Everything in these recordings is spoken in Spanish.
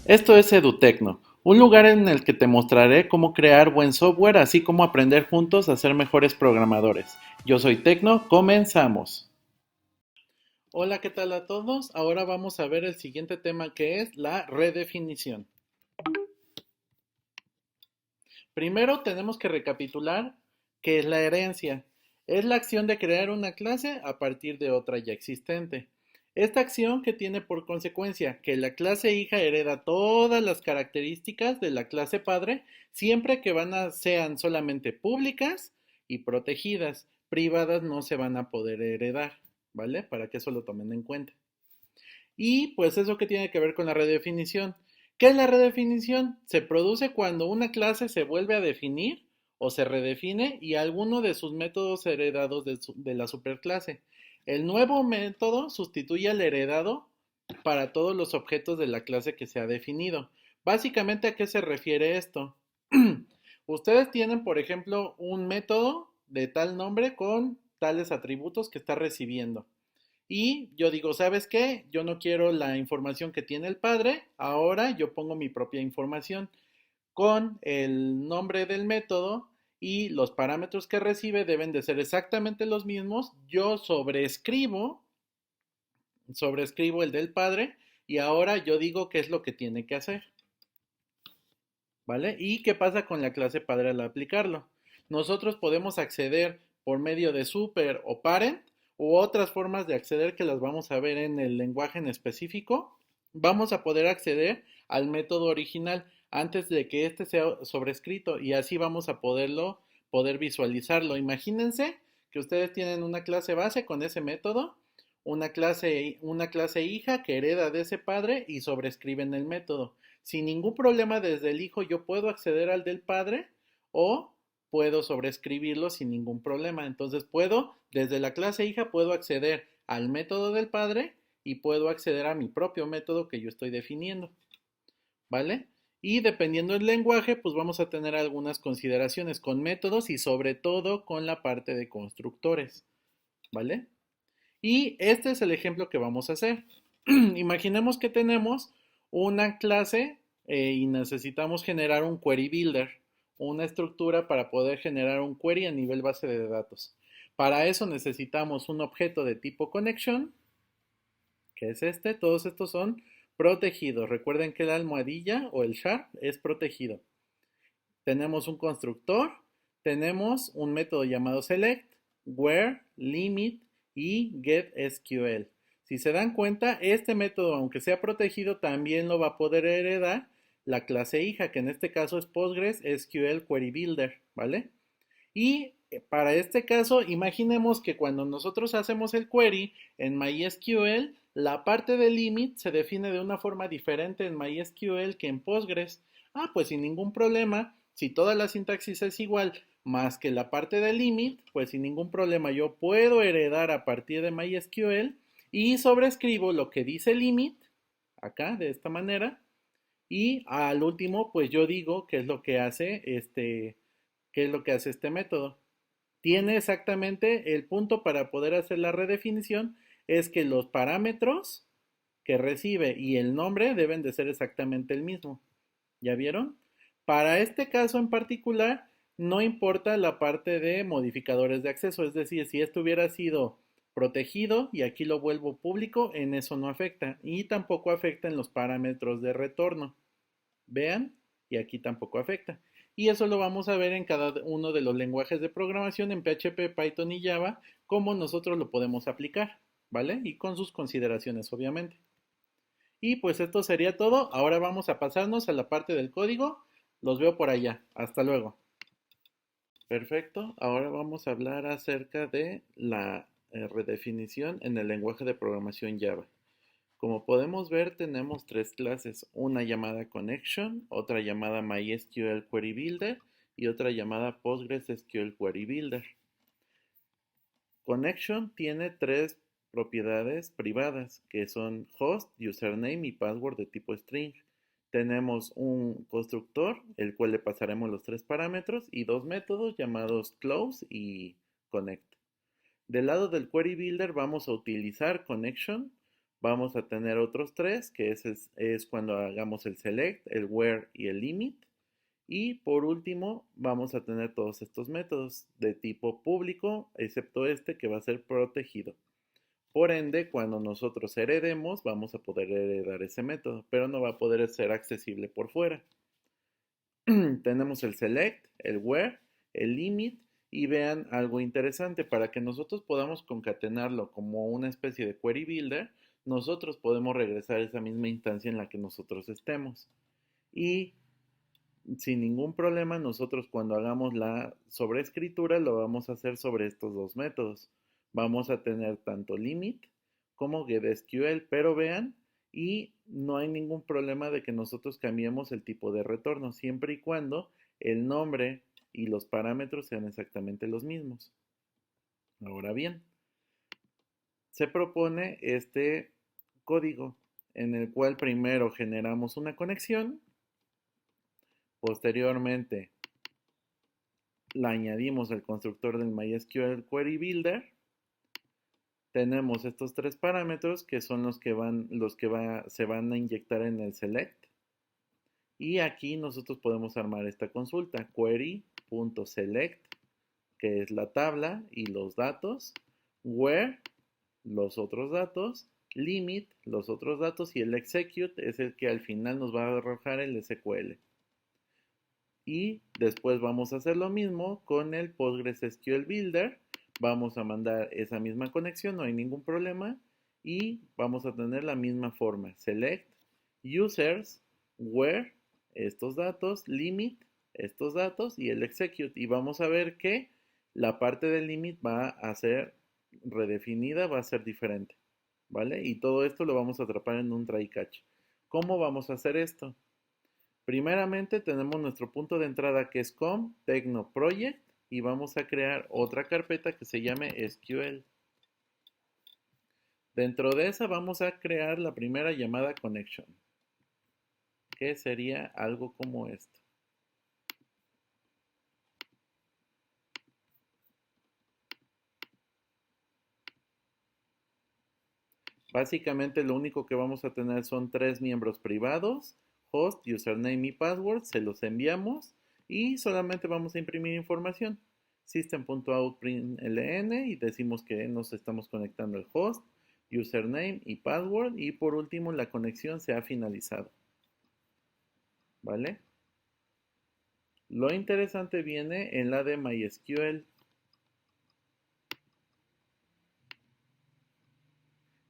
Esto es EduTecno, un lugar en el que te mostraré cómo crear buen software, así como aprender juntos a ser mejores programadores. Yo soy Tecno, comenzamos. Hola, ¿qué tal a todos? Ahora vamos a ver el siguiente tema que es la redefinición. Primero tenemos que recapitular qué es la herencia. Es la acción de crear una clase a partir de otra ya existente. Esta acción que tiene por consecuencia que la clase hija hereda todas las características de la clase padre siempre que sean solamente públicas y protegidas. Privadas no se van a poder heredar, ¿vale? Para que eso lo tomen en cuenta. Y pues eso que tiene que ver con la redefinición. ¿Qué es la redefinición? Se produce cuando una clase se vuelve a definir o se redefine y alguno de sus métodos heredados de la superclase. El nuevo método sustituye al heredado para todos los objetos de la clase que se ha definido. Básicamente, ¿a qué se refiere esto? Ustedes tienen, por ejemplo, un método de tal nombre con tales atributos que está recibiendo. Y yo digo, ¿sabes qué? Yo no quiero la información que tiene el padre, ahora yo pongo mi propia información con el nombre del método y los parámetros que recibe deben de ser exactamente los mismos. Yo sobrescribo el del padre y ahora yo digo qué es lo que tiene que hacer, ¿vale? ¿Y qué pasa con la clase padre al aplicarlo? Nosotros podemos acceder por medio de super o parent u otras formas de acceder que las vamos a ver en el lenguaje en específico. Vamos a poder acceder al método original antes de que este sea sobrescrito y así vamos a poder visualizarlo. Imagínense que ustedes tienen una clase base con ese método, una clase hija que hereda de ese padre y sobrescriben el método. Sin ningún problema desde el hijo yo puedo acceder al del padre o puedo sobreescribirlo sin ningún problema. Entonces desde la clase hija puedo acceder al método del padre y puedo acceder a mi propio método que yo estoy definiendo, ¿vale? Y dependiendo del lenguaje, pues vamos a tener algunas consideraciones con métodos y sobre todo con la parte de constructores, ¿vale? Y este es el ejemplo que vamos a hacer. Imaginemos que tenemos una clase y necesitamos generar un query builder, una estructura para poder generar un query a nivel base de datos. Para eso necesitamos un objeto de tipo connection, que es este. Todos estos son protegidos. Recuerden que la almohadilla o el sharp es protegido. Tenemos un constructor, tenemos un método llamado select, where, limit y getSQL. Si se dan cuenta, este método, aunque sea protegido, también lo va a poder heredar la clase hija, que en este caso es Postgres SQL Query Builder, ¿vale? Y para este caso, imaginemos que cuando nosotros hacemos el query en MySQL, la parte de limit se define de una forma diferente en MySQL que en Postgres. Ah, pues sin ningún problema, si toda la sintaxis es igual, más que la parte de limit, pues sin ningún problema yo puedo heredar a partir de MySQL y sobrescribo lo que dice limit, acá, de esta manera, y al último, pues yo digo qué es lo que hace este método. Tiene exactamente el punto para poder hacer la redefinición, es que los parámetros que recibe y el nombre deben de ser exactamente el mismo. ¿Ya vieron? Para este caso en particular, no importa la parte de modificadores de acceso, es decir, si esto hubiera sido protegido y aquí lo vuelvo público, en eso no afecta y tampoco afecta en los parámetros de retorno. Vean, y aquí tampoco afecta. Y eso lo vamos a ver en cada uno de los lenguajes de programación en PHP, Python y Java, cómo nosotros lo podemos aplicar, ¿vale? Y con sus consideraciones, obviamente. Y pues esto sería todo. Ahora vamos a pasarnos a la parte del código. Los veo por allá. Hasta luego. Perfecto. Ahora vamos a hablar acerca de la redefinición en el lenguaje de programación Java. Como podemos ver, tenemos tres clases, una llamada Connection, otra llamada MySQL Query Builder y otra llamada PostgreSQL Query Builder. Connection tiene tres propiedades privadas que son host, username y password de tipo string. Tenemos un constructor, el cual le pasaremos los tres parámetros y dos métodos llamados close y connect. Del lado del Query Builder vamos a utilizar Connection Vamos a tener otros tres, que es cuando hagamos el select, el where y el limit. Y por último, vamos a tener todos estos métodos de tipo público, excepto este que va a ser protegido. Por ende, cuando nosotros heredemos, vamos a poder heredar ese método, pero no va a poder ser accesible por fuera. Tenemos el select, el where, el limit y vean algo interesante, para que nosotros podamos concatenarlo como una especie de query builder, nosotros podemos regresar a esa misma instancia en la que nosotros estemos. Y sin ningún problema, nosotros cuando hagamos la sobreescritura lo vamos a hacer sobre estos dos métodos. Vamos a tener tanto limit como getSQL, pero vean, y no hay ningún problema de que nosotros cambiemos el tipo de retorno, siempre y cuando el nombre y los parámetros sean exactamente los mismos. Ahora bien, se propone este código en el cual primero generamos una conexión, posteriormente la añadimos al constructor del MySQL Query Builder. Tenemos estos tres parámetros que son se van a inyectar en el select. Y aquí nosotros podemos armar esta consulta, query.select, que es la tabla y los datos, where, los otros datos, limit, los otros datos, y el execute es el que al final nos va a arrojar el SQL. Y después vamos a hacer lo mismo con el PostgreSQL Builder. Vamos a mandar esa misma conexión, no hay ningún problema. Y vamos a tener la misma forma. Select, users, where, estos datos, limit, estos datos y el execute. Y vamos a ver que la parte del limit va a ser redefinida, va a ser diferente. ¿Vale? Y todo esto lo vamos a atrapar en un try catch. ¿Cómo vamos a hacer esto? Primeramente tenemos nuestro punto de entrada que es com tecno project y vamos a crear otra carpeta que se llame SQL. Dentro de esa vamos a crear la primera llamada connection, que sería algo como esto. Básicamente lo único que vamos a tener son tres miembros privados, host, username y password, se los enviamos y solamente vamos a imprimir información. System.out.println y decimos que nos estamos conectando al host, username y password y por último la conexión se ha finalizado. ¿Vale? Lo interesante viene en la de MySQL.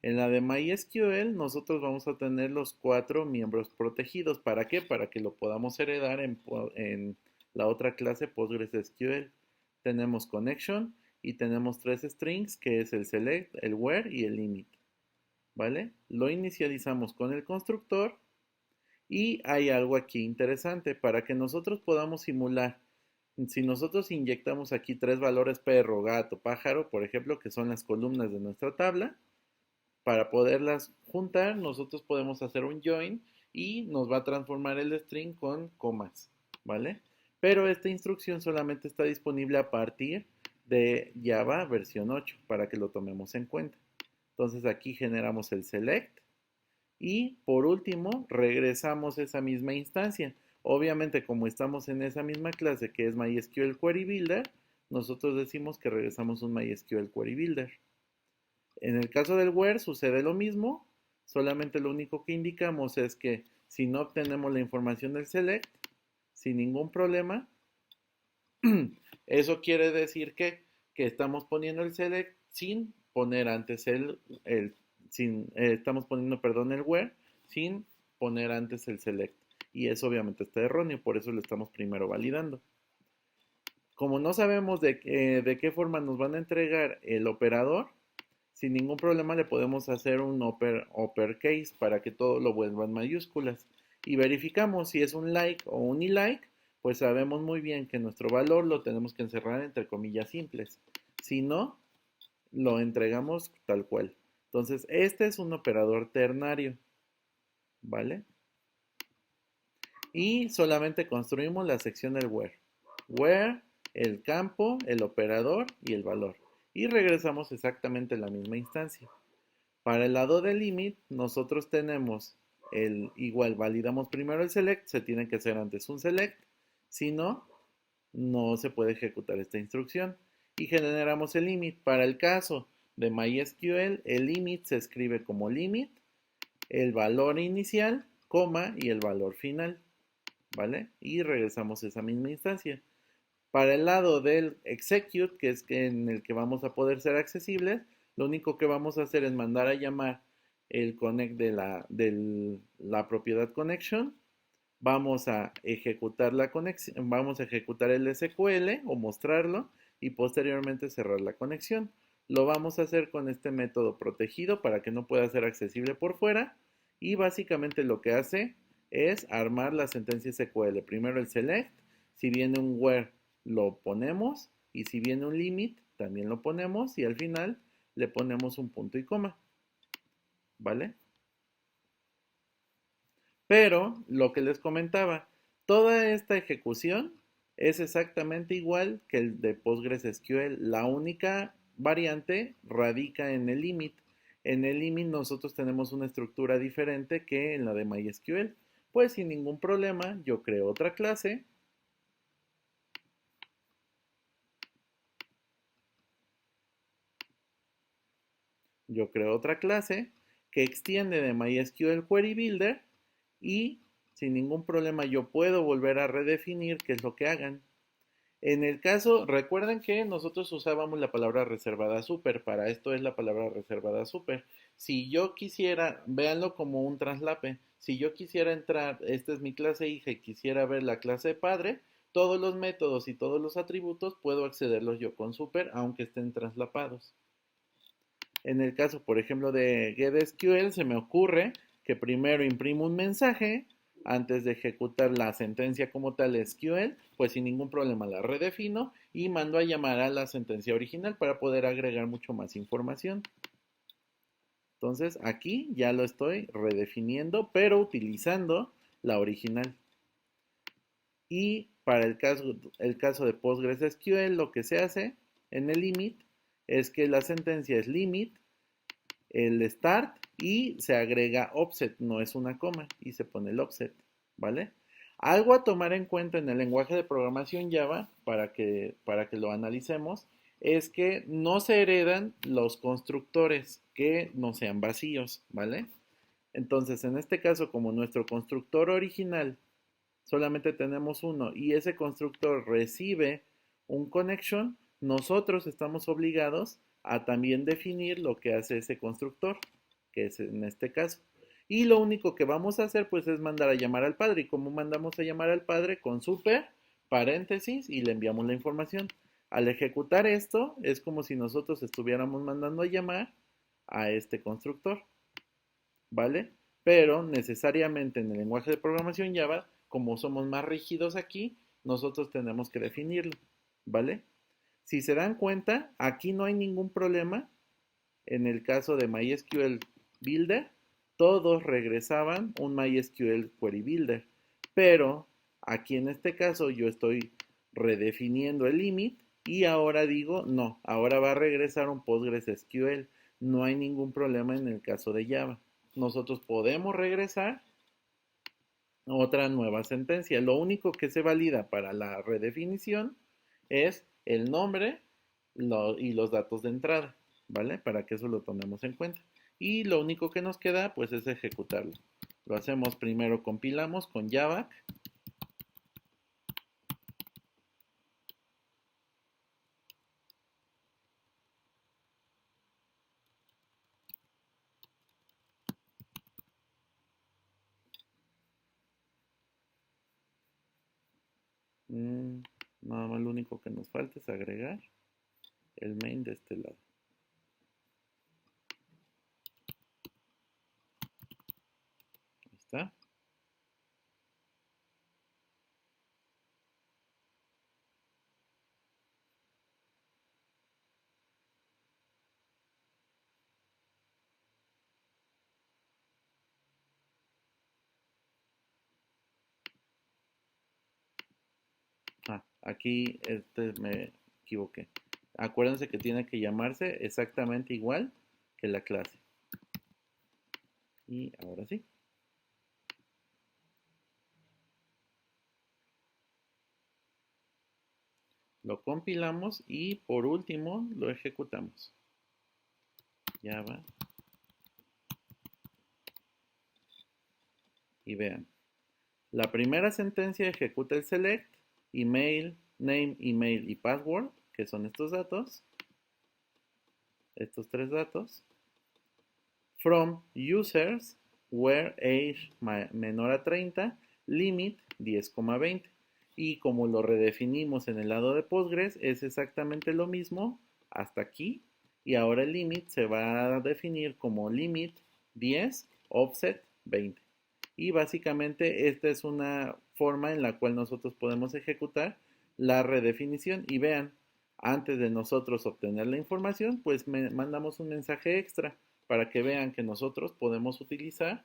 En la de MySQL nosotros vamos a tener los cuatro miembros protegidos. ¿Para qué? Para que lo podamos heredar en la otra clase PostgreSQL. Tenemos connection y tenemos tres strings que es el select, el where y el limit. ¿Vale? Lo inicializamos con el constructor y hay algo aquí interesante para que nosotros podamos simular. Si nosotros inyectamos aquí tres valores perro, gato, pájaro, por ejemplo, que son las columnas de nuestra tabla, para poderlas juntar, nosotros podemos hacer un join y nos va a transformar el string con comas, ¿vale? Pero esta instrucción solamente está disponible a partir de Java versión 8 para que lo tomemos en cuenta. Entonces aquí generamos el select y por último regresamos a esa misma instancia. Obviamente como estamos en esa misma clase que es MySQL Query Builder, nosotros decimos que regresamos un MySQL Query Builder. En el caso del where sucede lo mismo, solamente lo único que indicamos es que si no obtenemos la información del select, sin ningún problema, eso quiere decir que estamos poniendo el select sin poner antes estamos poniendo, perdón, el where sin poner antes el select. Y eso obviamente está erróneo, por eso lo estamos primero validando. Como no sabemos de qué forma nos van a entregar el operador, sin ningún problema le podemos hacer un uppercase para que todo lo vuelva en mayúsculas. Y verificamos si es un like o un like, pues sabemos muy bien que nuestro valor lo tenemos que encerrar entre comillas simples. Si no, lo entregamos tal cual. Entonces, este es un operador ternario, ¿vale? Y solamente construimos la sección del where. Where, el campo, el operador y el valor. Y regresamos exactamente a la misma instancia. Para el lado del limit, nosotros tenemos igual, validamos primero el select, se tiene que hacer antes un select, si no, no se puede ejecutar esta instrucción. Y generamos el limit. Para el caso de MySQL, el limit se escribe como limit, el valor inicial, coma y el valor final, ¿vale? Y regresamos a esa misma instancia. Para el lado del execute, que es en el que vamos a poder ser accesibles, lo único que vamos a hacer es mandar a llamar el connect de la propiedad connection. Vamos a ejecutar la conexión, vamos a ejecutar el SQL o mostrarlo y posteriormente cerrar la conexión. Lo vamos a hacer con este método protegido para que no pueda ser accesible por fuera y básicamente lo que hace es armar la sentencia SQL. Primero el select, si viene un where lo ponemos y si viene un limit también lo ponemos y al final le ponemos un punto y coma, ¿vale? Pero lo que les comentaba, toda esta ejecución es exactamente igual que el de PostgreSQL. La única variante radica en el limit. En el limit nosotros tenemos una estructura diferente que en la de MySQL. Pues sin ningún problema yo creo otra clase. Yo creo otra clase que extiende de MySQL Query Builder y sin ningún problema yo puedo volver a redefinir qué es lo que hagan. En el caso, recuerden que nosotros usábamos la palabra reservada super, para esto es la palabra reservada super. Si yo quisiera, véanlo como un traslape, si yo quisiera entrar, esta es mi clase hija y quisiera ver la clase padre, todos los métodos y todos los atributos puedo accederlos yo con super, aunque estén traslapados. En el caso, por ejemplo, de GetSQL, se me ocurre que primero imprimo un mensaje antes de ejecutar la sentencia como tal SQL, pues sin ningún problema la redefino y mando a llamar a la sentencia original para poder agregar mucho más información. Entonces aquí ya lo estoy redefiniendo, pero utilizando la original. Y para el caso de PostgreSQL, lo que se hace en el limit es que la sentencia es limit el start y se agrega offset, no es una coma, y se pone el offset, ¿vale? Algo a tomar en cuenta en el lenguaje de programación Java, para que lo analicemos, es que no se heredan los constructores que no sean vacíos, ¿vale? Entonces, en este caso, como nuestro constructor original solamente tenemos uno y ese constructor recibe un connection, nosotros estamos obligados a también definir lo que hace ese constructor, que es en este caso. Y lo único que vamos a hacer pues es mandar a llamar al padre. Y como mandamos a llamar al padre con super, paréntesis y le enviamos la información. Al ejecutar esto es como si nosotros estuviéramos mandando a llamar a este constructor, ¿vale? Pero necesariamente en el lenguaje de programación Java, como somos más rígidos aquí, nosotros tenemos que definirlo, ¿vale? Si se dan cuenta, aquí no hay ningún problema. En el caso de MySQL Builder, todos regresaban un MySQL Query Builder. Pero aquí en este caso yo estoy redefiniendo el limit y ahora digo, no, ahora va a regresar un PostgreSQL. No hay ningún problema en el caso de Java. Nosotros podemos regresar otra nueva sentencia. Lo único que se valida para la redefinición es el nombre y los datos de entrada, ¿vale? Para que eso lo tomemos en cuenta. Y lo único que nos queda, pues, es ejecutarlo. Lo hacemos primero, compilamos con Java. Nada más lo único que nos falta es agregar el main de este lado. Ahí está. Aquí me equivoqué. Acuérdense que tiene que llamarse exactamente igual que la clase. Y ahora sí. Lo compilamos y por último lo ejecutamos. Java. Y vean. La primera sentencia ejecuta el select, email, name, email y password, que son estos datos, estos tres datos, from users where age menor a 30, limit 10,20. Y como lo redefinimos en el lado de Postgres, es exactamente lo mismo hasta aquí. Y ahora el limit se va a definir como limit 10, offset 20. Y básicamente esta es una forma en la cual nosotros podemos ejecutar la redefinición. Y vean, antes de nosotros obtener la información, pues mandamos un mensaje extra para que vean que nosotros podemos utilizar,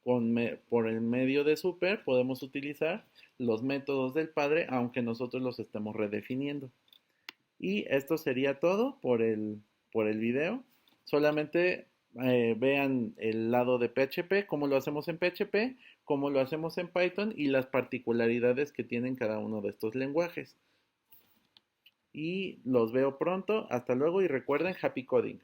por el medio de super, podemos utilizar los métodos del padre, aunque nosotros los estemos redefiniendo. Y esto sería todo por el video. Solamente vean el lado de PHP, cómo lo hacemos en PHP, cómo lo hacemos en Python y las particularidades que tienen cada uno de estos lenguajes. Y los veo pronto. Hasta luego y recuerden Happy Coding.